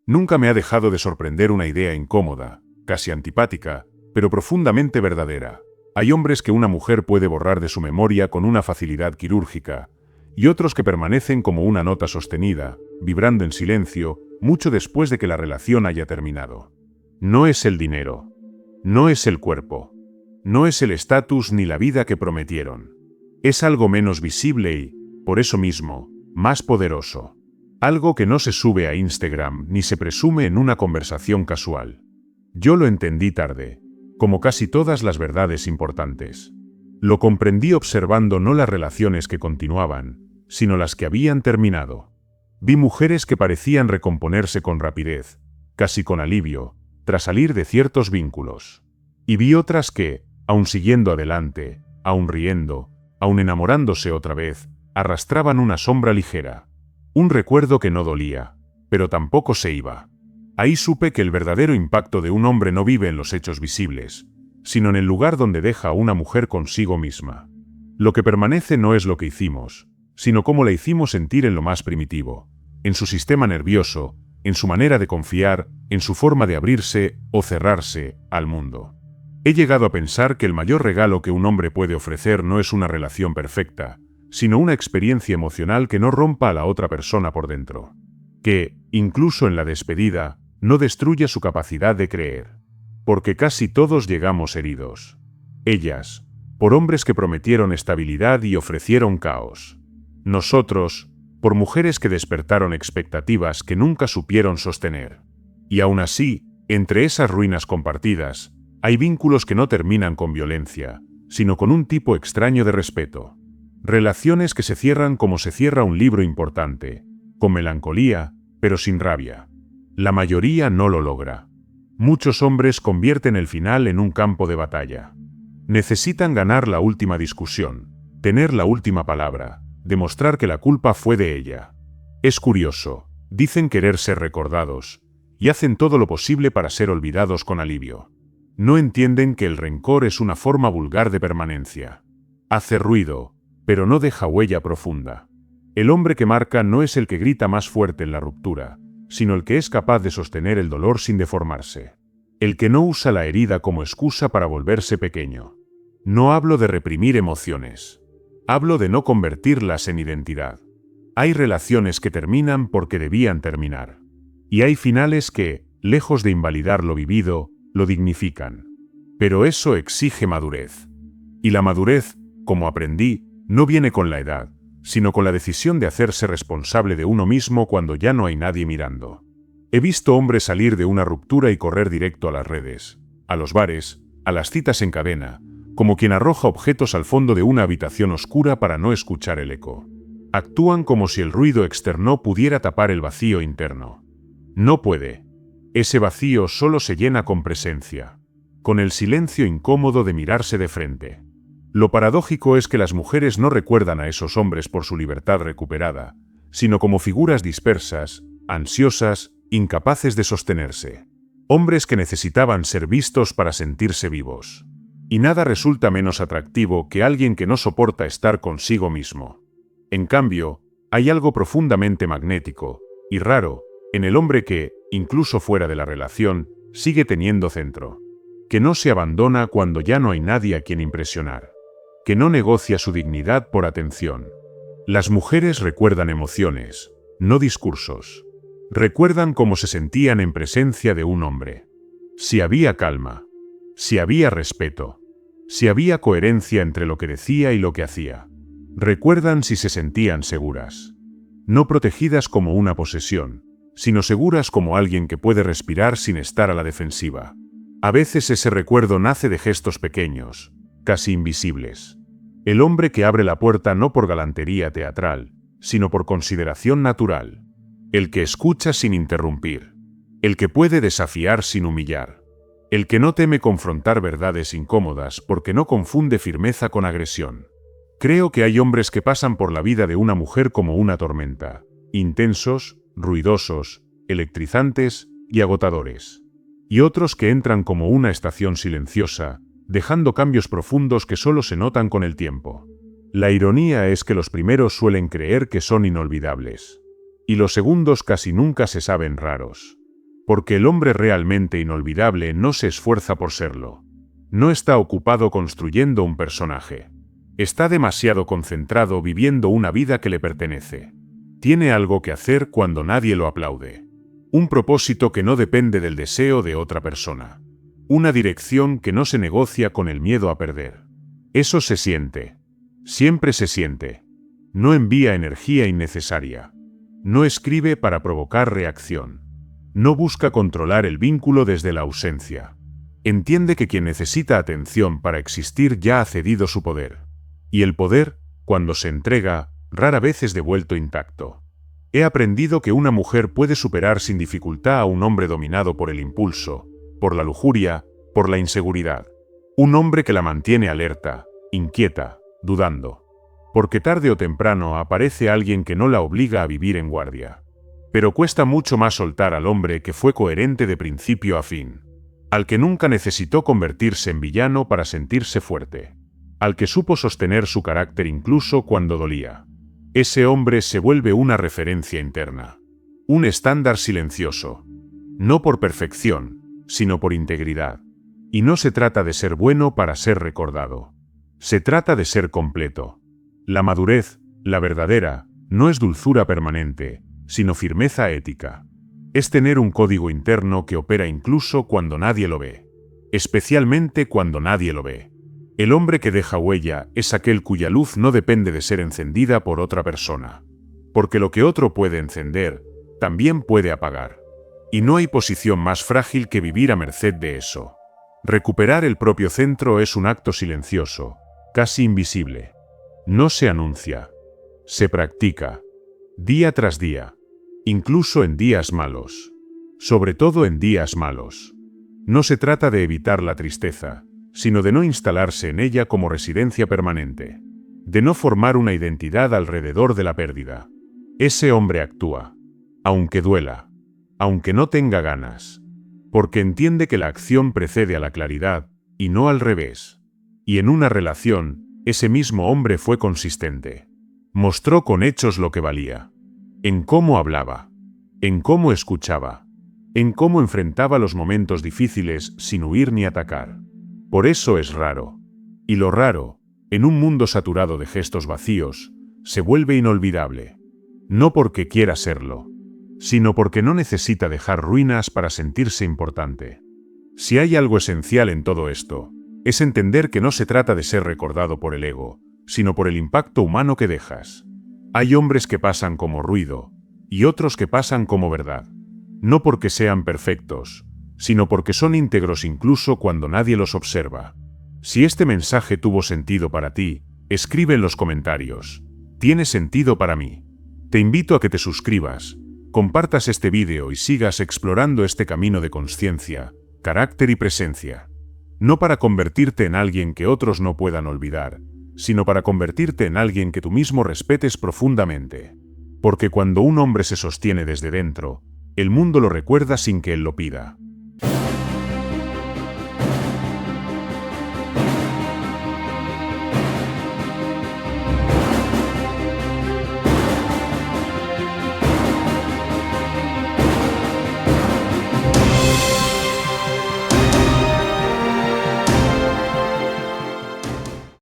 Nunca me ha dejado de sorprender una idea incómoda, casi antipática, pero profundamente verdadera. Hay hombres que una mujer puede borrar de su memoria con una facilidad quirúrgica, y otros que permanecen como una nota sostenida, vibrando en silencio, mucho después de que la relación haya terminado. No es el dinero. No es el cuerpo. No es el estatus ni la vida que prometieron. Es algo menos visible y, por eso mismo, más poderoso. Algo que no se sube a Instagram ni se presume en una conversación casual. Yo lo entendí tarde, como casi todas las verdades importantes. Lo comprendí observando no las relaciones que continuaban, sino las que habían terminado. Vi mujeres que parecían recomponerse con rapidez, casi con alivio, tras salir de ciertos vínculos. Y vi otras que, aun siguiendo adelante, aun riendo, aun enamorándose otra vez, arrastraban una sombra ligera. Un recuerdo que no dolía, pero tampoco se iba. Ahí supe que el verdadero impacto de un hombre no vive en los hechos visibles, sino en el lugar donde deja a una mujer consigo misma. Lo que permanece no es lo que hicimos, sino cómo la hicimos sentir en lo más primitivo, en su sistema nervioso, en su manera de confiar, en su forma de abrirse o cerrarse al mundo. He llegado a pensar que el mayor regalo que un hombre puede ofrecer no es una relación perfecta, sino una experiencia emocional que no rompa a la otra persona por dentro. Que, incluso en la despedida, no destruya su capacidad de creer. Porque casi todos llegamos heridos. Ellas, por hombres que prometieron estabilidad y ofrecieron caos. Nosotros, por mujeres que despertaron expectativas que nunca supieron sostener. Y aún así, entre esas ruinas compartidas, hay vínculos que no terminan con violencia, sino con un tipo extraño de respeto. Relaciones que se cierran como se cierra un libro importante, con melancolía, pero sin rabia. La mayoría no lo logra. Muchos hombres convierten el final en un campo de batalla. Necesitan ganar la última discusión, tener la última palabra, demostrar que la culpa fue de ella. Es curioso, dicen querer ser recordados, y hacen todo lo posible para ser olvidados con alivio. No entienden que el rencor es una forma vulgar de permanencia. Hace ruido, pero no deja huella profunda. El hombre que marca no es el que grita más fuerte en la ruptura, sino el que es capaz de sostener el dolor sin deformarse. El que no usa la herida como excusa para volverse pequeño. No hablo de reprimir emociones. Hablo de no convertirlas en identidad. Hay relaciones que terminan porque debían terminar. Y hay finales que, lejos de invalidar lo vivido, lo dignifican. Pero eso exige madurez. Y la madurez, como aprendí, no viene con la edad, sino con la decisión de hacerse responsable de uno mismo cuando ya no hay nadie mirando. He visto hombres salir de una ruptura y correr directo a las redes, a los bares, a las citas en cadena, como quien arroja objetos al fondo de una habitación oscura para no escuchar el eco. Actúan como si el ruido externo pudiera tapar el vacío interno. No puede. Ese vacío solo se llena con presencia, con el silencio incómodo de mirarse de frente. Lo paradójico es que las mujeres no recuerdan a esos hombres por su libertad recuperada, sino como figuras dispersas, ansiosas, incapaces de sostenerse. Hombres que necesitaban ser vistos para sentirse vivos. Y nada resulta menos atractivo que alguien que no soporta estar consigo mismo. En cambio, hay algo profundamente magnético y raro en el hombre que, incluso fuera de la relación, sigue teniendo centro. Que no se abandona cuando ya no hay nadie a quien impresionar. Que no negocia su dignidad por atención. Las mujeres recuerdan emociones, no discursos. Recuerdan cómo se sentían en presencia de un hombre. Si había calma, si había respeto, si había coherencia entre lo que decía y lo que hacía. Recuerdan si se sentían seguras. No protegidas como una posesión, sino seguras como alguien que puede respirar sin estar a la defensiva. A veces ese recuerdo nace de gestos pequeños, casi invisibles. El hombre que abre la puerta no por galantería teatral, sino por consideración natural. El que escucha sin interrumpir. El que puede desafiar sin humillar. El que no teme confrontar verdades incómodas porque no confunde firmeza con agresión. Creo que hay hombres que pasan por la vida de una mujer como una tormenta. Intensos, ruidosos, electrizantes y agotadores. Y otros que entran como una estación silenciosa, dejando cambios profundos que solo se notan con el tiempo. La ironía es que los primeros suelen creer que son inolvidables. Y los segundos casi nunca se saben raros. Porque el hombre realmente inolvidable no se esfuerza por serlo. No está ocupado construyendo un personaje. Está demasiado concentrado viviendo una vida que le pertenece. Tiene algo que hacer cuando nadie lo aplaude. Un propósito que no depende del deseo de otra persona. Una dirección que no se negocia con el miedo a perder. Eso se siente. Siempre se siente. No envía energía innecesaria. No escribe para provocar reacción. No busca controlar el vínculo desde la ausencia. Entiende que quien necesita atención para existir ya ha cedido su poder. Y el poder, cuando se entrega, rara vez es devuelto intacto. He aprendido que una mujer puede superar sin dificultad a un hombre dominado por el impulso, por la lujuria, por la inseguridad. Un hombre que la mantiene alerta, inquieta, dudando. Porque tarde o temprano aparece alguien que no la obliga a vivir en guardia. Pero cuesta mucho más soltar al hombre que fue coherente de principio a fin. Al que nunca necesitó convertirse en villano para sentirse fuerte. Al que supo sostener su carácter incluso cuando dolía. Ese hombre se vuelve una referencia interna. Un estándar silencioso. No por perfección, sino por integridad. Y no se trata de ser bueno para ser recordado. Se trata de ser completo. La madurez, la verdadera, no es dulzura permanente, sino firmeza ética. Es tener un código interno que opera incluso cuando nadie lo ve. Especialmente cuando nadie lo ve. El hombre que deja huella es aquel cuya luz no depende de ser encendida por otra persona. Porque lo que otro puede encender, también puede apagar. Y no hay posición más frágil que vivir a merced de eso. Recuperar el propio centro es un acto silencioso, casi invisible. No se anuncia. Se practica. Día tras día. Incluso en días malos. Sobre todo en días malos. No se trata de evitar la tristeza, sino de no instalarse en ella como residencia permanente. De no formar una identidad alrededor de la pérdida. Ese hombre actúa. Aunque duela. Aunque no tenga ganas. Porque entiende que la acción precede a la claridad, y no al revés. Y en una relación, ese mismo hombre fue consistente. Mostró con hechos lo que valía. En cómo hablaba. En cómo escuchaba. En cómo enfrentaba los momentos difíciles sin huir ni atacar. Por eso es raro. Y lo raro, en un mundo saturado de gestos vacíos, se vuelve inolvidable. No porque quiera serlo, sino porque no necesita dejar ruinas para sentirse importante. Si hay algo esencial en todo esto, es entender que no se trata de ser recordado por el ego, sino por el impacto humano que dejas. Hay hombres que pasan como ruido, y otros que pasan como verdad. No porque sean perfectos, sino porque son íntegros incluso cuando nadie los observa. Si este mensaje tuvo sentido para ti, escribe en los comentarios. Tiene sentido para mí. Te invito a que te suscribas, compartas este vídeo y sigas explorando este camino de conciencia, carácter y presencia. No para convertirte en alguien que otros no puedan olvidar, sino para convertirte en alguien que tú mismo respetes profundamente. Porque cuando un hombre se sostiene desde dentro, el mundo lo recuerda sin que él lo pida.